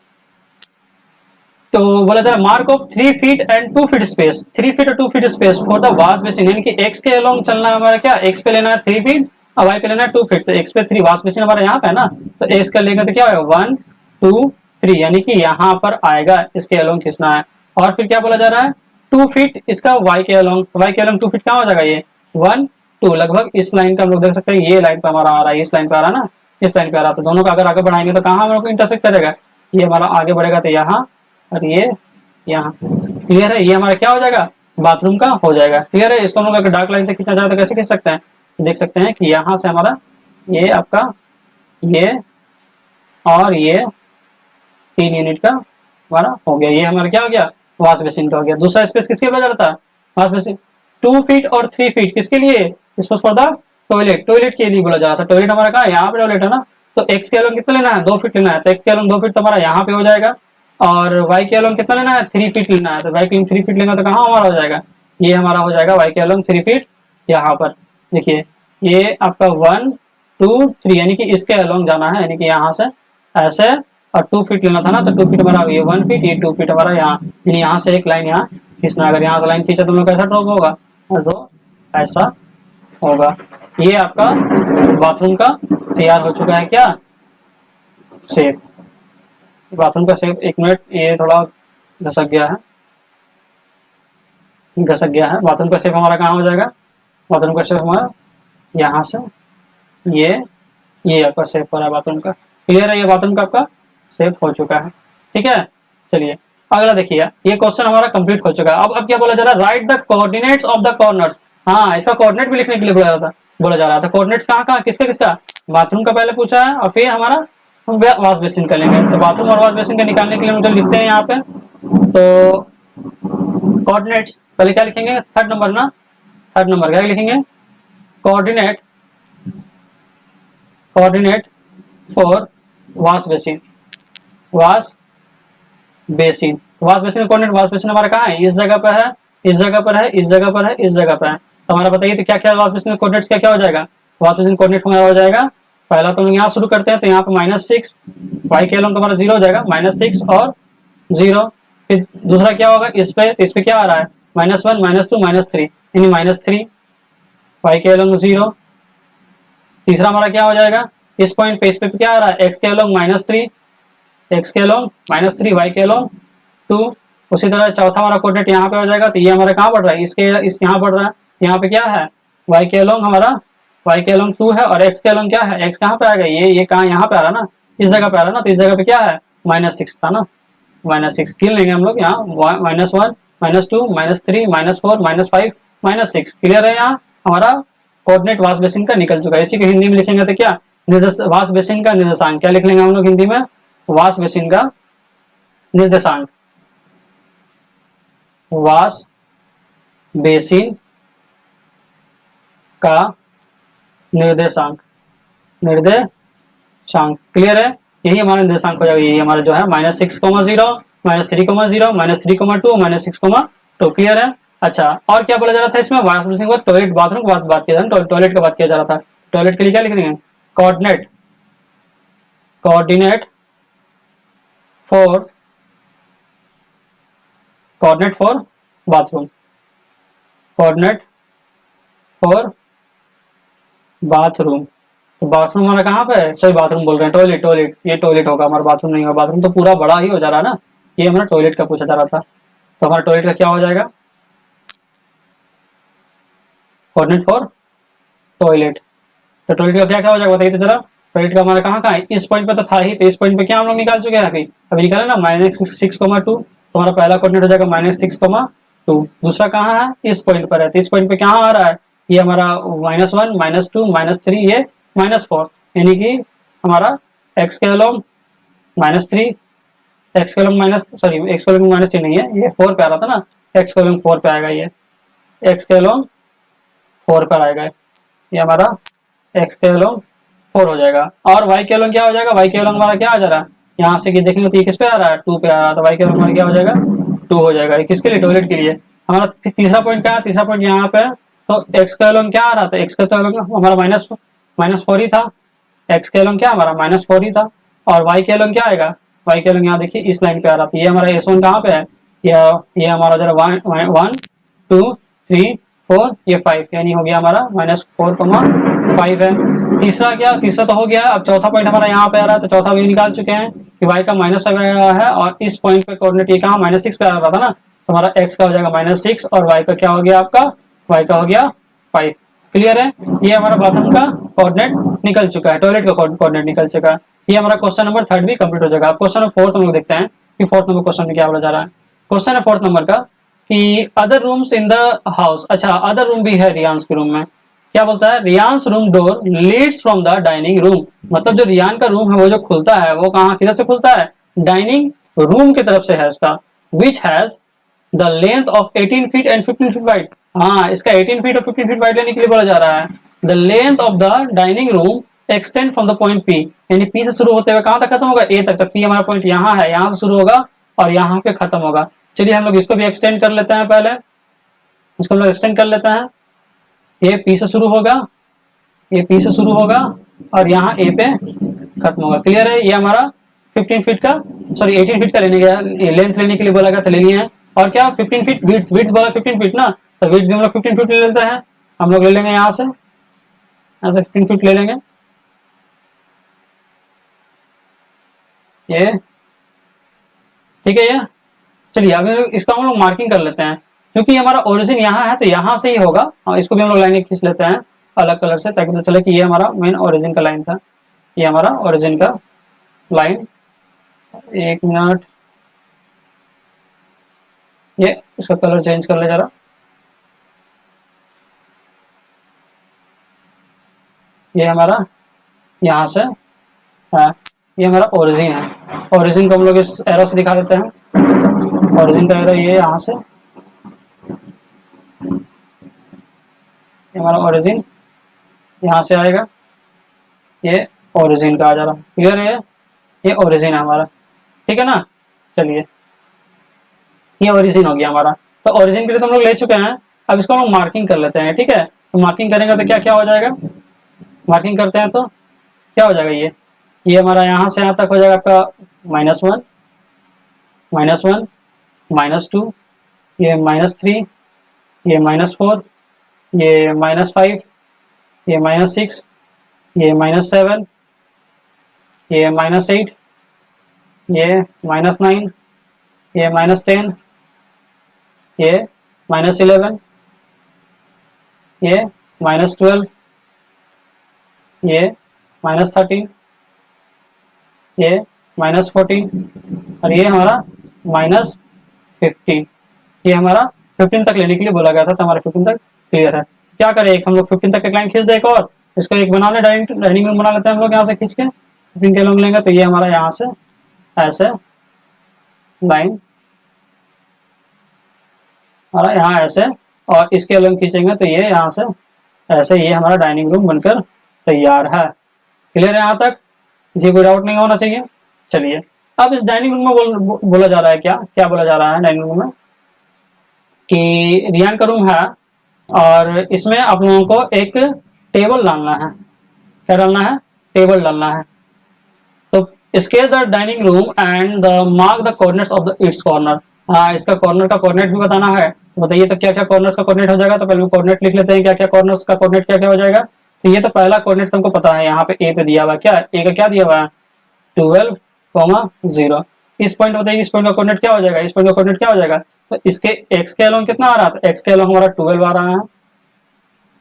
तो बोला था mark of 3 feet and 2 feet space, 3 feet और 2 feet space for the wash basin, यानी कि एक्स के अलोंग चलना है हमारा, क्या एक्स पे लेना है 3 फीट और वाई पे लेना है 2 फीट। तो एक्स पे 3, वॉश बेसिन हमारा यहाँ पे है ना, तो एक्स का लेंगे तो क्या होगा 1 2 3, यानी कि यहाँ पर आएगा, इसके अलोंग खींचना है। और फिर क्या बोला जा रहा है 2 फीट इसका वाई के अलोंग, वाई के अलोंग 2 फीट कहाँ हो जाएगा, ये 1 2, लगभग इस लाइन का हम लोग देख सकते हैं, ये लाइन पे हमारा आ रहा है, इस लाइन पे आ रहा है ना, इस लाइन पे आ रहा है। तो दोनों का अगर आगे बढ़ाएंगे तो कहाँ हम लोग इंटरसेक्ट करेगा, ये हमारा आगे बढ़ेगा तो यहाँ, और ये यहाँ। क्लियर है, ये हमारा क्या हो जाएगा, बाथरूम का हो जाएगा। क्लियर है। इसको हम लोग अगर डार्क लाइन से खींचना चाहे तो कैसे खींच सकते हैं, देख सकते हैं कि यहाँ से हमारा ये आपका ये और ये 3 यूनिट का हमारा हो गया, ये हमारा क्या हो गया, वॉश बेसिन का हो गया। दूसरा स्पेस किसके लिए जाता है, वॉश बेसिन 2 फीट और 3 फीट किसके लिए, space for the toilet, toilet के लिए बोला जा रहा था। टॉयलेट हमारा कहाँ है, यहाँ पे टॉयलेट है ना, तो एक्स के अलोंग कितना लेना है 2 फीट लेना है, तो एक्स के अलोंग 2 फीट तो हमारा यहाँ पे हो जाएगा, और वाई के अलोंग कितना लेना है, 3 फीट लेना है। तो वाई के अलोंग 3 फीट लेंगे तो कहाँ हमारा हो जाएगा, ये हमारा हो जाएगा वाई के अलोंग 3 फीट। यहाँ पर देखिए ये आपका 1 2 3 यानी कि इसके अलोंग जाना है, यानी कि यहाँ से ऐसे, और 2 फीट लेना था ना, तो 2 फीट हमारा ये 1 फीट, ये 2 फीट हमारा यहाँ, यानी यहाँ से एक लाइन यहाँ खींचना। अगर यहाँ से लाइन खींचा तो हम लोग कैसा ड्रॉप होगा, ड्रॉ ऐसा होगा। ये आपका बाथरूम का तैयार हो चुका है क्या, शेप। बाथरूम का शेप, एक मिनट ये थोड़ा घसक गया है, घसक गया है। बाथरूम का शेप हमारा कहाँ हो जाएगा, बाथरूम का शेप हमारा यहाँ से ये आपका शेप हो रहा है बाथरूम का। क्लियर है, ये बाथरूम का आपका शेप हो चुका है। ठीक है, चलिए अगला देखिए, ये क्वेश्चन हमारा कंप्लीट हो चुका है। अब क्या बोला जा रहा है, right the coordinates of the corners. हाँ, इसका कोऑर्डिनेट भी लिखने के लिए बोला जा रहा था। कोऑर्डिनेट्स कहाँ कहाँ, किसका किसका, बाथरूम का पहले पूछा है, और फिर हमारा वॉश बेसिन का लेंगे। तो बाथरूम और वॉश बेसिन का निकालने के लिए मुझे लिखते हैं यहाँ पे, तो कोऑर्डिनेट्स पहले क्या लिखेंगे, थर्ड नंबर ना, थर्ड नंबर क्या लिखेंगे, coordinate for wash basin, wash basin. Wash basin का कोऑर्डिनेट, वॉश बेसिन हमारा कहाँ है, इस जगह पर है, इस जगह पर है, इस जगह पर है, इस जगह पर है। तो हमारा बताइए तो क्या क्या वॉश बेसिन का कोऑर्डिनेट क्या क्या हो जाएगा, वॉश बेसिन कोऑर्डिनेट हमारा हो जाएगा, पहला तो हम यहाँ शुरू करते हैं, तो यहाँ पे -6, वाई के अलोंग हमारा 0 हो जाएगा, -6 और 0। फिर दूसरा क्या होगा, इस पे क्या आ रहा है, -1 -2 -3, यानी -3, वाई के अलोंग 0। तीसरा हमारा क्या हो जाएगा, इस पॉइंट पे, इस पे क्या आ रहा है, एक्स के अलोंग -3, एक्स के अलोंग -3, वाई के अलोंग 2। उसी तरह चौथा हमारा कोऑर्डिनेट यहाँ पे हो जाएगा, तो ये हमारा कहाँ पड़ रहा है, इस यहाँ पड़ रहा है, यहाँ पे क्या है, वाई के अलोंग हमारा, वाई के अलोंग 2 है, और एक्स के अलोंग क्या है, एक्स कहाँ पे आएगा, ये कहाँ, यहाँ पे आ रहा ना, इस जगह पे आ रहा ना, तो इस जगह पे क्या है, -6 था ना, -6 गिन लेंगे हम लोग यहाँ, -1 -2 -3 -4 -5 -6। क्लियर है, यहाँ हमारा कोऑर्डिनेट वॉश बेसिन का निकल चुका है। इसी को हिंदी में लिखेंगे तो क्या, वॉश बेसिन का निर्देशांक, क्या लिख लेंगे हम लोग हिंदी में, वॉश बेसिन का निर्देशांक, वॉश बेसिन का निर्देशांक, निर्देशांक। क्लियर है, यही हमारा निर्देशांक हो जाएगा, यही हमारा जो है -6, -0 -3, -3, -6, -2। क्लियर है। अच्छा, और क्या बोला जा रहा था इसमें, वॉश बेसिन का टॉयलेट, बाथरूम की बात किया जा रहा था, टॉयलेट का बात किया जा रहा था। टॉयलेट के लिए क्या लिख देंगे, coordinate for bathroom, coordinate for bathroom. तो बाथरूम हमारा कहाँ पे है, सॉरी बाथरूम बोल रहे हैं, टॉयलेट, ये टॉयलेट होगा हमारा, बाथरूम नहीं होगा, बाथरूम तो पूरा बड़ा ही हो जा रहा है ना, ये हमारा टॉयलेट का पूछा जा रहा था। तो हमारा टॉयलेट का क्या हो जाएगा, कोऑर्डिनेट फॉर टॉयलेट। तो टॉयलेट का क्या क्या हो जाएगा बताइए तो जरा, टॉयलेट का हमारा कहाँ है, इस पॉइंट पे तो था ही, तो इस पॉइंट पे क्या हम लोग निकाल चुके हैं अभी निकाले ना, -6,2। तो हमारा पहला कोऑर्डिनेट हो जाएगा -6,2। दूसरा कहाँ है, इस पॉइंट पर है, तो इस पॉइंट पे क्या आ रहा है, ये हमारा -1 -2 -3, ये -4, यानी कि हमारा एक्स के अलोंग -3, एक्स के अलोंग एक्स के अलोंग -3 नहीं है, ये 4 पे आ रहा था ना, एक्स के अलोंग 4 पे आएगा, ये एक्स के अलोंग 4 पर आएगा, ये हमारा एक्स के अलोंग 4 हो जाएगा। और वाई के अलोंग क्या हो जाएगा, वाई के अलोंग हमारा क्या आ जा रहा है, यहाँ से देखेंगे तो ये किस पे आ रहा है, 2 पे आ रहा है, तो वाई के अलोंग हमारा क्या हो जाएगा, 2 हो जाएगा। किसके लिए, टॉयलेट के लिए। हमारा तीसरा पॉइंट क्या है, तीसरा पॉइंट यहाँ पे, तो एक्स का अलोंग क्या आ रहा था, एक्स का अलोंग हमारा -4 ही था, एक्स के अलोंग क्या हमारा -4 ही था। और वाई के अलोंग क्या आएगा, वाई के अलोंग यहाँ देखिए इस लाइन पे आ रहा था, ये हमारा S1 कहाँ पे है, ये हमारा जरा 1 2 3 4, ये 5, यानी हो गया हमारा -4,5 है। तीसरा क्या, तीसरा तो हो गया। अब चौथा पॉइंट हमारा यहाँ पे आ रहा है, तो चौथा भी निकाल चुके हैं कि y का -5 आया है, और इस पॉइंट पे कोऑर्डिनेट ये कहाँ -6 पे आ रहा था ना, तो हमारा x का हो जाएगा -6, और y का क्या हो गया आपका, y का हो गया 5। क्लियर है, ये हमारा बाथरूम का कोऑर्डिनेट निकल चुका है, टॉयलेट का कोऑर्डिनेट निकल चुका है। ये हमारा क्वेश्चन नंबर 3 भी कंप्लीट हो जाएगा। अब क्वेश्चन नंबर 4 हम लोग देखते हैं कि 4th नंबर क्वेश्चन में क्या बोला जा रहा है। क्वेश्चन है 4th नंबर का कि other rooms in the house. अच्छा, अदर रूम भी है रियांस के रूम में। क्या बोलता है, Ryan's room door leads from the dining room. मतलब जो रियान का रूम है वो जो खुलता है वो कहाँ, किधर से खुलता है, डाइनिंग रूम की तरफ से है उसका, which has the length of 18 feet and 15 feet wide. हाँ, इसका 18 फीट और 15 फीट वाइड लेने के लिए बोला जा रहा है। The length of the dining room extend from the point P, यानी पी से शुरू होते हुए कहां तक खत्म होगा, ए तक। पी हमारा पॉइंट यहाँ है, यहाँ से शुरू होगा और यहाँ पे खत्म होगा। चलिए हम लोग इसको भी एक्सटेंड कर लेते हैं, पहले इसको हम लोग एक्सटेंड कर लेते हैं। ये पी से शुरू होगा, ये पी से शुरू होगा और यहाँ ए पे खत्म होगा। क्लियर है? ये हमारा 15 फीट का, सॉरी 18 फीट का लेने गया, लेंथ लेने के लिए बोला गया था, ले लिए हैं। और क्या 15 फीट विड्थ, विड्थ बोला 15 फीट ना, तो विड्थ भी हम लोग 15 फीट ले लेते हैं। हम लोग ले लेंगे यहाँ से 15 फीट ले लेंगे। ये ठीक है ये। चलिए अब इसका हम लोग मार्किंग कर लेते हैं, क्योंकि हमारा ओरिजिन यहाँ है तो यहाँ से ही होगा। और इसको भी हम लोग लाइन खींच लेते हैं अलग कलर से, ताकि पता चले कि ये हमारा मेन ओरिजिन का लाइन था, ये हमारा ओरिजिन का लाइन। एक मिनट, ये इसका कलर चेंज कर ले जरा। ये हमारा यहाँ से है, ये हमारा ओरिजिन है। ओरिजिन को हम लोग इस एरो से दिखा देते हैं। ओरिजिन का एरो ये यहाँ से, ये हमारा ओरिजिन यहाँ से आएगा, ये ओरिजिन का आ जा रहा। क्लियर है? ये ओरिजिन है हमारा, ठीक है ना। चलिए ये ओरिजिन हो गया हमारा। तो ओरिजिन के लिए तो हम लोग ले चुके हैं, अब इसको हम लोग मार्किंग कर लेते हैं। ठीक है, तो मार्किंग करेंगे तो क्या क्या हो जाएगा, मार्किंग करते हैं तो क्या हो जाएगा, ये हमारा यहाँ से यहाँ तक हो जाएगा आपका -1, -1, -2, ये -3, ये -4, ये -5, ये -6, ये -7, ये -8, ये -9, ये -10, ये -11, ये -12, ये -13, ये -14 और ये हमारा -15। ये हमारा 15 तक लेने के लिए बोला गया था, तो हमारा 15 तक क्लियर है। क्या करें, एक हम लोग 15 तक एक लाइन खींच दे, एक और इसको एक बना ले, डाइनिंग रूम बना लेते हैं हम लोग यहाँ से खींच के। 15 के लोग लेंगे तो ये हमारा यहाँ से ऐसे लाइन, हमारा यहाँ ऐसे, और इसके अलग खींचेंगे तो ये यहाँ से ऐसे, ये हमारा डाइनिंग रूम बनकर तैयार है। क्लियर है यहाँ तक? किसी को डाउट नहीं होना चाहिए। चलिए अब इस डाइनिंग रूम में बोला जा रहा है, क्या क्या बोला जा रहा है डाइनिंग रूम में, कि रियान का रूम है और इसमें आप लोगों को एक टेबल डालना है। क्या डालना है? टेबल डालना है। तो sketch the dining room and the mark the coordinates of the it's corner. हाँ, इसका कॉर्नर का कोऑर्डिनेट भी बताना है। तो बताइए तो क्या क्या कॉर्नर्स का कोऑर्डिनेट हो जाएगा। तो पहले कोऑर्डिनेट लिख लेते हैं, क्या क्या कॉर्नर्स का कोऑर्डिनेट क्या क्या हो जाएगा। तो ये तो पहला कोऑर्डिनेट तुमको पता है, यहाँ पे ए पे दिया हुआ, क्या ए का क्या दिया हुआ है 12,0। इस पॉइंट बताइए, इस पॉइंट का कोऑर्डिनेट क्या हो जाएगा, इस पॉइंट का कोऑर्डिनेट क्या हो जाएगा। तो इसके एक्स के अलोंग कितना आ रहा था, एक्स के अलोंग हमारा 12 आ रहा है,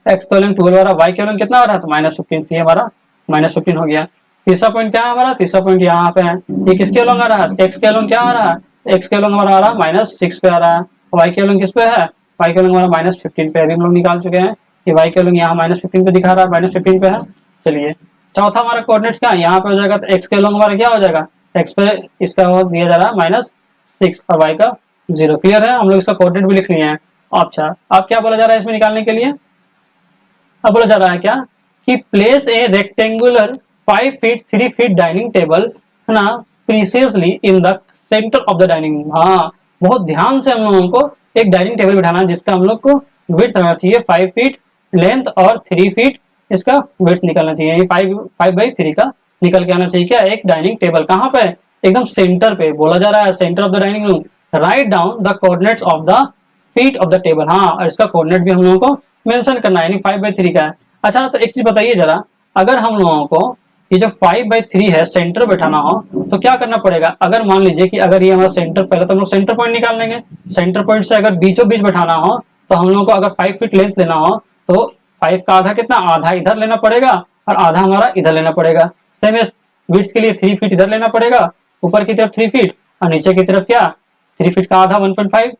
एक्स के अलोंग 12 आ रहा है, वाई के अलोंग कितना आ रहा है तो -15, ये हमारा -15 हो गया। तीसरा पॉइंट क्या है हमारा, तीसरा पॉइंट यहाँ पे है, ये किसके अलोंग आ रहा है, एक्स के अलोंग क्या आ रहा है, एक्स के अलोंग हमारा आ रहा है -6 पे आ रहा है, वाई के अलोंग किस पे है, वाई के अलोंग हमारा -15 पे, अभी हम लोग निकाल चुके हैं। ये वाई के अलोंग यहाँ -15 पे दिखा रहा है, -15 पे है। चलिए चौथा हमारा कोऑर्डिनेट क्या यहाँ पे हो जाएगा, तो एक्स के अलोंग हमारा क्या हो जाएगा, एक्स पे इसका दिया जा रहा है -6 और वाई का 0। क्लियर है? हम लोग इसका कोऑर्डिनेट भी लिख लिए हैं। अच्छा अब क्या बोला जा रहा है इसमें निकालने के लिए, अब बोला जा रहा है क्या कि place a rectangular 5 feet 3 feet dining table है ना precisely in the centre of the dining room. हाँ, बहुत ध्यान से हम लोगों को एक डाइनिंग टेबल बिठाना है जिसका हम लोग को विड्थ होना चाहिए 5 फीट लेंथ और 3 फीट इसका विड्थ निकलना चाहिए। ये 5/3 का निकल के आना चाहिए। क्या एक डाइनिंग टेबल कहाँ पे, एकदम सेंटर पे बोला जा रहा है, centre of the dining room. Write down the coordinates of the feet of the table. हाँ, और इसका कोऑर्डिनेट भी हम लोगों को मेंशन करना है, यानी 5/3 का है। अच्छा तो एक चीज बताइए जरा, अगर हम लोगों को ये जो 5/3 है सेंटर बैठाना हो तो क्या करना पड़ेगा। अगर मान लीजिए कि अगर ये हमारा सेंटर, पहले तो हम लोग सेंटर पॉइंट निकाल लेंगे। सेंटर पॉइंट से अगर बीचों बीच बैठाना हो तो हम लोगों को अगर 5 फीट लेंथ लेना हो तो 5 का आधा कितना, आधा इधर लेना पड़ेगा और आधा हमारा इधर लेना पड़ेगा। सेम विड्थ के लिए 3 फीट इधर लेना पड़ेगा, ऊपर की तरफ 3 फीट और नीचे की तरफ क्या 3 फीट का आधा 1.5,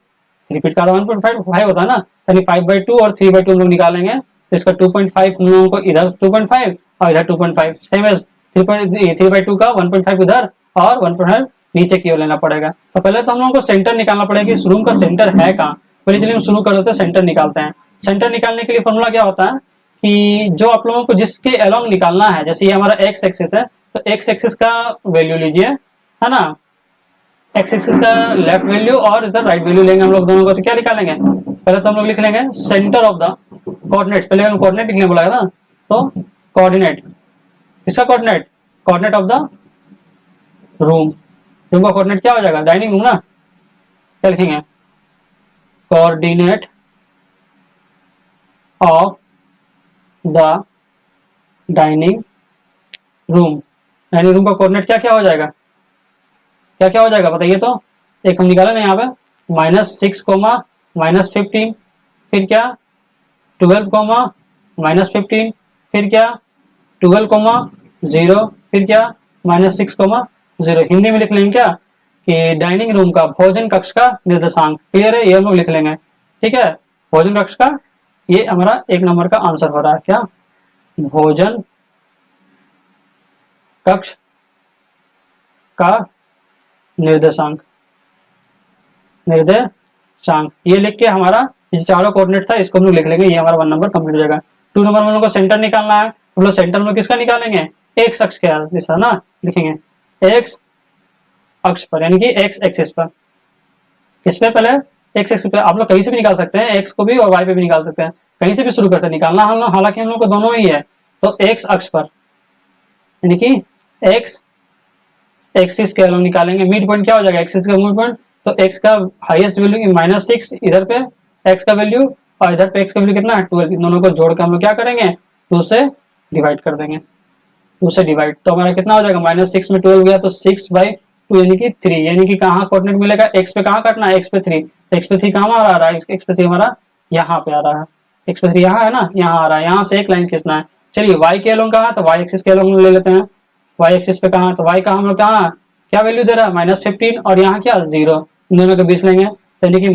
3 फीट का आधा 1.5 होता है ना, यानी 5/2 और 3/2 हम लोग निकालेंगे तो इसका 2.5 हम लोगों को इधर 2.5 और इधर 2.5, सेम एज 3/2 का 1.5 उधर और 1.5 नीचे की ओर लेना पड़ेगा। तो पहले तो हम लोगों को सेंटर निकालना पड़ेगा, इस रूम का सेंटर है कहाँ। पहले चलिए हम शुरू कर देते हैं, सेंटर निकालते हैं। सेंटर निकालने के लिए फॉर्मूला क्या होता है कि जो आप लोगों को जिसके अलोंग निकालना है, जैसे ये हमारा एक्स एक्सिस है तो एक्स एक्सिस का वैल्यू लीजिए, है ना, एक्स एक्सिस का लेफ्ट वैल्यू और इधर राइट वैल्यू लेंगे हम लोग दोनों को, तो क्या निकालेंगे? पहले तो हम लोग लिख लेंगे सेंटर ऑफ द कोऑर्डिनेट्स, पहले हम कोऑर्डिनेट लिखने बोला था, तो कोऑर्डिनेट, किसका coordinate? Coordinate of the room, room का कोऑर्डिनेट क्या हो जाएगा? डाइनिंग रूम ना, क्या लिखेंगे? Coordinate of the dining room, dining room का कोऑर्डिनेट क्या क्या हो जाएगा? क्या क्या हो जाएगा बताइए तो? एक हम निकाले ना यहाँ पे -6 कोमा -15, फिर क्या 12 कोमा -15, फिर क्या 12 कोमा 0, फिर क्या -6 कोमा 0। हिंदी में लिख लेंगे क्या कि डाइनिंग रूम का भोजन कक्ष का निर्देशांक। क्लियर है? ये हम लोग लिख लेंगे। ठीक है, भोजन कक्ष का, ये हमारा 1 नंबर का आंसर हो रहा है। क्या? भोजन कक्ष का निर्देशांक, निर्देशांक ये लिख के हमारा ये चारों कोऑर्डिनेट था इसको हम लोग लिख लेंगे, ये हमारा 1 नंबर कंप्लीट हो जाएगा। 2 नंबर में हम लोग को सेंटर निकालना है, हम लोग सेंटर में किसका निकालेंगे? एक्स अक्ष के दिशा ना, लिखेंगे एक्स अक्ष पर, यानी कि एक्स एक्सिस पर। किस पे? पहले एक्स एक्सिस पे। आप लोग कहीं से भी निकाल सकते हैं, एक्स को भी और वाई पे भी निकाल सकते हैं, कहीं से भी शुरू कर सकते निकालना हम लोग, हालांकि हम लोग को दोनों ही है। तो एक्स अक्ष पर यानी कि एक्स एक्सिस के हम निकालेंगे, मिड पॉइंट क्या हो जाएगा? एक्सिस का मिड पॉइंट, तो एक्स का हाईएस्ट वैल्यू -6 इधर पे एक्स का वैल्यू, और इधर पे एक्स का वैल्यू कितना है? 12। इन दोनों को जोड़ के हम लोग क्या करेंगे? 2 से डिवाइड कर देंगे, 2 से डिवाइड, तो हमारा कितना हो जाएगा? -6 में 12 गया तो 6/2 यानी कि 3, यानी कि कहाँ कोऑर्डिनेट मिलेगा? एक्स पे कहाँ काटना है? एक्स पे 3, एक्स पे 3 कहाँ आ रहा है? एक्स पे 3 हमारा यहाँ पे आ रहा है, एक्स पे 3 यहाँ है ना, यहाँ आ रहा है, यहाँ से एक लाइन खींचना है। चलिए वाई के अलोंग कहाँ? तो वाई एक्सिस के अलोंग ले लेते हैं। वाई एक्सिस पे कहाँ? तो वाई का हम लोग कहाँ क्या वैल्यू दे रहा है? -15, और यहाँ क्या 0, इन दोनों के बीच लेंगे, तो यानी कि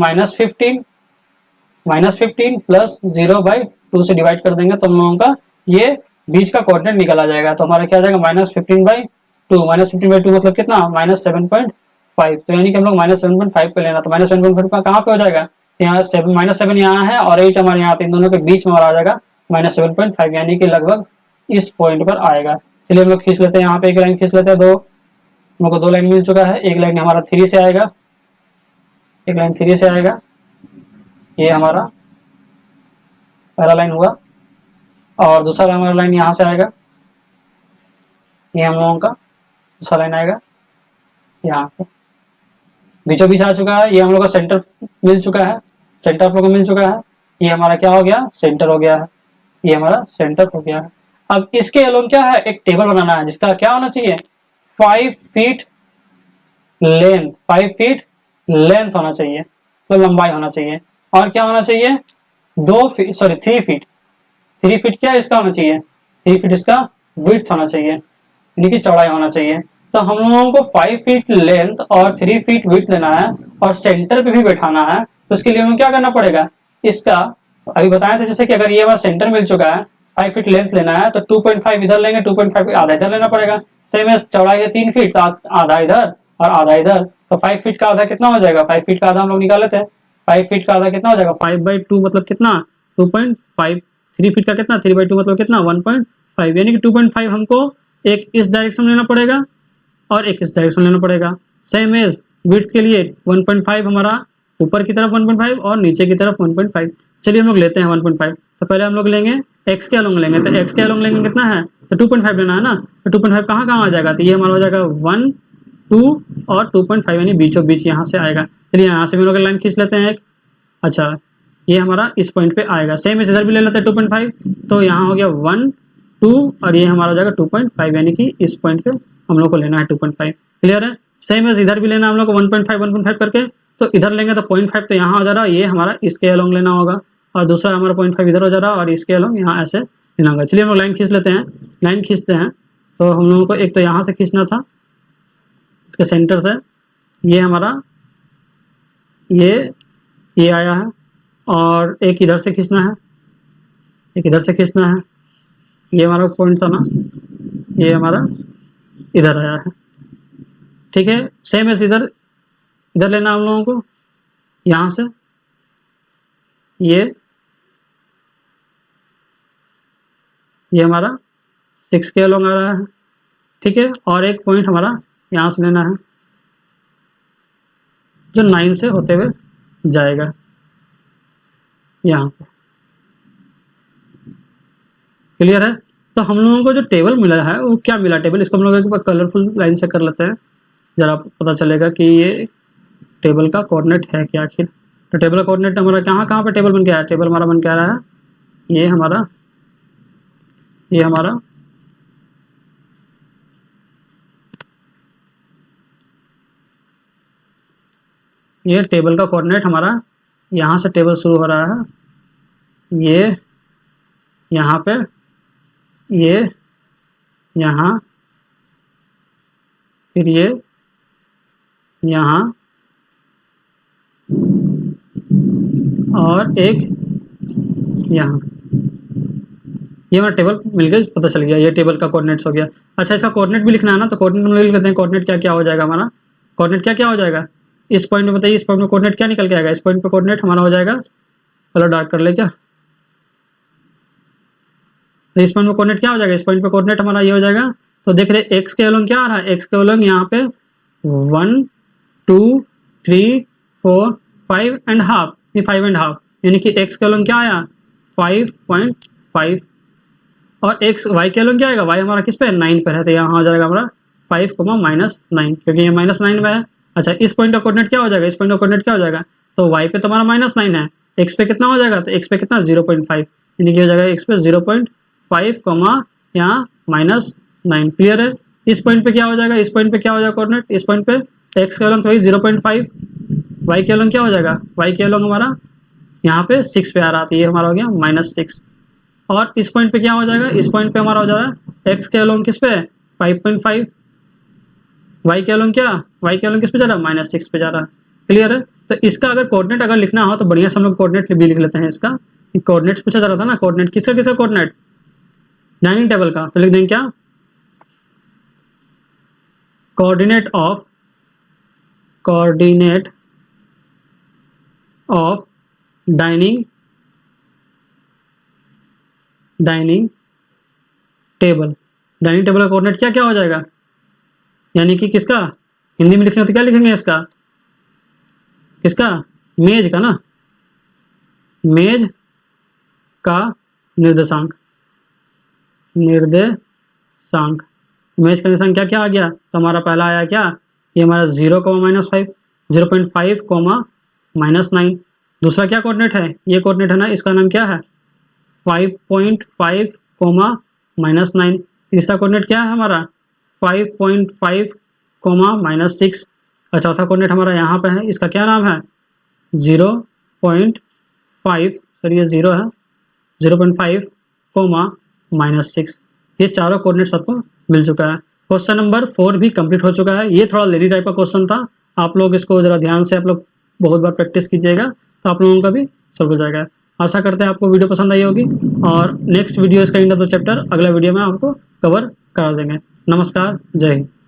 -15 प्लस 0/2 से डिवाइड कर देंगे तो हम लोगों का ये बीच का कोऑर्डिनेट निकल आ जाएगा। तो हमारा क्या आ जाएगा? -15/2, -15/2 मतलब कितना? -7.5। तो यानी कि हम लोग -7.5 पे लेना, तो -7.5 का कहाँ पे हो जाएगा? यहाँ -7 यहाँ है और 8 हमारे यहाँ पे, इन दोनों के बीच में हमारा आ जाएगा -7.5, यानी कि लगभग इस पॉइंट पर आएगा। चलिए हम लोग खींच लेते हैं, यहाँ पे एक लाइन खींच लेते हैं, दो हम लोग को 2 लाइन मिल चुका है। एक लाइन हमारा 3 से आएगा, एक लाइन 3 से आएगा, ये हमारा पहला लाइन हुआ, और दूसरा हमारा लाइन यहाँ से आएगा, ये हम लोगों का दूसरा लाइन आएगा यहाँ पे, बीचों बीच आ चुका है। ये हम लोग का सेंटर मिल चुका है, सेंटर आप लोग को मिल चुका है, ये हमारा क्या हो गया? सेंटर हो गया है, ये हमारा सेंटर हो गया है। अब इसके अलोंग क्या है? एक टेबल बनाना है जिसका क्या होना चाहिए? 5 फीट लेंथ, 5 फीट लेंथ होना चाहिए, तो लंबाई होना चाहिए, और क्या होना चाहिए? 3 फीट, 3 फीट क्या इसका होना चाहिए? 3 फीट इसका विड्थ होना चाहिए, यानी कि चौड़ाई होना चाहिए। तो हम लोगों को 5 फीट लेंथ और 3 फीट विड्थ लेना है, और सेंटर पे भी बैठाना है, तो उसके लिए हमें क्या करना पड़ेगा? इसका अभी बताया था जैसे कि अगर ये हमारा सेंटर मिल चुका है, 5 फीट लेंथ लेना है, तो 2.5 इधर लेंगे, 2.5 आधा इधर लेना पड़ेगा। सेम है, चौड़ाई है 3 फीट, तो आधा इधर और आधा इधर, तो 5 फीट का आधा कितना हो जाएगा? 5 फीट का आधा हम लोग निकाल लेते हैं, 5 फीट का आधा कितना हो जाएगा? 5/2 मतलब कितना? 2.5। 3 फीट का कितना? 3/2 मतलब कितना? 1.5, यानी कि 2.5 हमको एक इस डायरेक्शन में लेना पड़ेगा और एक इस डायरेक्शन में लेना पड़ेगा। सेम एज विड्थ के लिए 1.5 हमारा ऊपर की तरफ 1.5 और नीचे की तरफ 1.5। चलिए हम लोग लेते हैं 1.5, तो पहले हम लोग लेंगे एक्स के अलोंग लेंगे, तो एक्स के अलोंग लेंगे कितना है? तो 2.5 लेना है ना, तो 2.5 कहाँ कहाँ आ जाएगा? तो ये हमारा हो जाएगा 1, 2 और 2.5, यानी बीचों बीच यहाँ से आएगा। चलिए यहाँ से भी लोग लाइन खींच लेते हैं एक। अच्छा, ये हमारा इस पॉइंट पे आएगा। सेम इधर भी ले लेते हैं 2.5, तो यहाँ हो गया 1, 2 और ये हमारा हो जाएगा 2.5, यानी कि इस पॉइंट पे हम लोग को लेना है 2.5। क्लियर है? सेम एज इधर भी लेना हम लोग को 1.5 करके, तो इधर लेंगे तो 0.5 तो यहाँ हो जा रहा है, ये हमारा इसके अलोंग लेना होगा, और दूसरा हमारा 0.5 इधर हो जा रहा है और इसके अलोंग यहाँ ऐसे लेना होगा। चलिए हम लोग लाइन खींच लेते हैं, लाइन खींचते हैं, तो हम लोगों को एक तो यहाँ से खींचना था इसके सेंटर से, ये हमारा ये आया है, और एक इधर से खींचना है, एक इधर से खींचना है, ये हमारा पॉइंट था ना, ये हमारा इधर आया है। ठीक है, सेम है इधर इधर लेना हम लोगों को, यहाँ से ये हमारा 6 के अलोंग आ रहा है। ठीक है, और एक पॉइंट हमारा यहाँ से लेना है, जो 9 से होते हुए जाएगा यहाँ पे। क्लियर है? तो हम लोगों को जो टेबल मिला है वो क्या मिला टेबल, इसको हम लोग एक बार कलरफुल लाइन से कर लेते हैं, जरा पता चलेगा कि ये टेबल का कोऑर्डिनेट है क्या आखिर। तो टेबल का कोऑर्डिनेट हमारा कहाँ कहाँ पे टेबल बन के आया, टेबल हमारा बन के आ रहा है ये हमारा ये टेबल का कोऑर्डिनेट हमारा यहाँ से टेबल शुरू हो रहा है, ये यहाँ पे, ये यहाँ, फिर ये यहाँ, और एक यहाँ। ये हमारा टेबल मिल गया, पता चल गया ये टेबल का कोऑर्डिनेट्स हो गया। अच्छा, इसका कोऑर्डिनेट भी लिखना है ना, तो कोऑर्डिनेट हम लोग लिख लेते हैं। कोऑर्डिनेट क्या क्या हो जाएगा हमारा, कोऑर्डिनेट क्या क्या हो जाएगा इस पॉइंट में, बताइए इस पॉइंट में कोऑर्डिनेट क्या निकल के आएगा। इस पॉइंट पे कोऑर्डिनेट हमारा हो जाएगा, चलो डार्क कर ले क्या, तो इस पॉइंट पे कोऑर्डिनेट क्या हो जाएगा, इस पॉइंट पे कोऑर्डिनेट हमारा ये हो जाएगा। तो देख रहे एक्स के उलंग क्या आ रहा है, एक्स के उलंग यहाँ पे 1 2 3 4 5 एंड हाफ, ये 5 एंड हाफ, यानी कि एक्स के उलंग क्या आया 5.5, और एक्स वाई के उलंग क्या आएगा, वाई हमारा किस पे 9 पे है, तो यहाँ हो जाएगा हमारा 5, -9, क्योंकि ये -9 में है। अच्छा, इस पॉइंट का कोऑर्डिनेट क्या हो जाएगा, इस पॉइंट का कोऑर्डिनेट क्या हो जाएगा, तो वाई पे तो हमारा -9 है, एक्स पे कितना हो जाएगा, तो एक्स पे कितना 0.5, यानी कि हो जाएगा एक्स पे 0.5, यहाँ -9। क्लियर है? इस पॉइंट पे क्या हो जाएगा, इस पॉइंट पे क्या हो जाएगा कोऑर्डिनेट, इस पॉइंट पे एक्स के उलंग तो वही 0.5, वाई के उलंग क्या हो जाएगा, वाई के उलंग हमारा यहाँ पे 6 पे आ रहा था, ये हमारा हो गया -6। और इस पॉइंट पे क्या हो जाएगा, इस पॉइंट पे हमारा हो जा रहा है एक्स के उलंग किस पे 5.5, वाई के उलंग क्या, वाई के उलंग किस पे जा रहा है -6 पे जा रहा है। क्लियर है? तो इसका अगर कोऑर्डिनेट अगर लिखना हो तो बढ़िया से हम लोग कोऑर्डिनेट भी लिख लेते हैं इसका, कोऑर्डिनेट्स पूछा जा रहा था ना, कोऑर्डिनेट किसका किसका कोऑर्डिनेट, डाइनिंग टेबल का, तो लिख देंगे क्या, coordinate of dining table. Dining table का कोऑर्डिनेट क्या क्या हो जाएगा, यानी कि किसका, हिंदी में लिखेंगे तो क्या लिखेंगे इसका, किसका, मेज का ना, मेज का निर्देशांक, मेज का निर्देशांक क्या क्या आ गया, तो हमारा पहला आया क्या, ये हमारा 0,-5, 0.5, -9। दूसरा क्या कोऑर्डिनेट है, ये कोऑर्डिनेट है ना, इसका नाम क्या है 5.5, -9। तीसरा कोऑर्डिनेट क्या है हमारा 5.5, -6। और चौथा कोऑर्डिनेट हमारा यहाँ पे है, इसका क्या नाम है 0.5, सर ये 0 है, 0.5, -6। ये चारों कोऑर्डिनेट सबको मिल चुका है। क्वेश्चन नंबर 4 भी कंप्लीट हो चुका है। ये थोड़ा लेडी टाइप का क्वेश्चन था, आप लोग इसको जरा ध्यान से आप लोग बहुत बार प्रैक्टिस कीजिएगा तो आप लोगों का भी सॉल्व हो जाएगा। आशा करते हैं आपको वीडियो पसंद आई होगी, और नेक्स्ट वीडियो इसका एंड ऑफ द चैप्टर अगला वीडियो में आपको कवर करा देंगे। नमस्कार, जय हिंद।